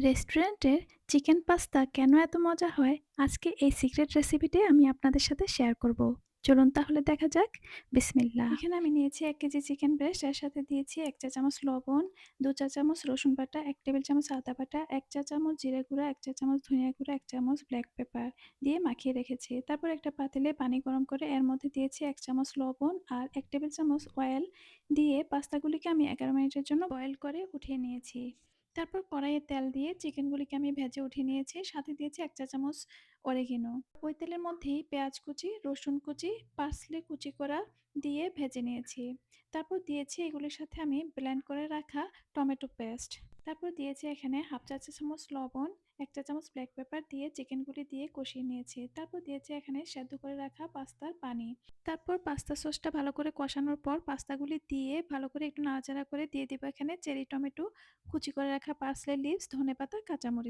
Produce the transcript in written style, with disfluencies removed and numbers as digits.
রেস্টুরেন্টের chicken pasta কেন এত মজা হয় আজকে এই সিক্রেট রেসিপিটি আমি আপনাদের সাথে শেয়ার করব। চলুন তাহলে দেখা যাক। বিসমিল্লাহ। এখানে আমি নিয়েছি 1 কেজি চিকেন ব্রেস্ট, এর সাথে দিয়েছি 1 চা চামচ লবণ, 2 চা চামচ রসুন বাটা, 1 টেবিল চামচ আদা বাটা, 1 চা চামচ জিরে গুঁড়া, 1 চা চামচ ধনিয়া গুঁড়া, 1 চামচ ব্ল্যাক পেপার দিয়ে মাখিয়ে রেখেছি। তারপর একটা পাতিলে পানি গরম করে এর মধ্যে দিয়েছি 1 চামচ লবণ আর 1 টেবিল চামচ অয়েল দিয়ে পাস্তাগুলিকে আমি 11 মিনিটের জন্য বয়েল করে উঠিয়ে নিয়েছি। তারপর কড়াইয়ে তেল দিয়ে চিকেনগুলিকে আমি ভেজে উঠিয়ে নিয়েছি। সাথে দিয়েছি 1 চা চামচ অরিগেনো। ওই তেলের মধ্যেই পেঁয়াজ কুচি, রসুন কুচি, পার্সলে কুচি করা দিয়ে ভেজে নিয়েছি। তারপর দিয়েছি এগুলির সাথে আমি ব্লেন্ড করে রাখা টমেটো পেস্ট। তারপর দিয়েছি এখানে হাফ চা চামচ লবণ, 1 চা চামচ ব্ল্যাক পেপার দিয়ে চিকেনগুলি দিয়ে কষিয়ে নিয়েছি। তারপর দিয়েছি এখানে সেদ্ধ করে রাখা পাস্তার পানি। তারপর পাস্তা সসটা ভালো করে কষানোর পর পাস্তাগুলি দিয়ে ভালো করে একটু নাড়াচাড়া করে দিয়ে দিব এখানে চেরি টমেটো, কুচি করে রাখা পার্সলে লিভস, ধনেপাতা, কাঁচামরিচ।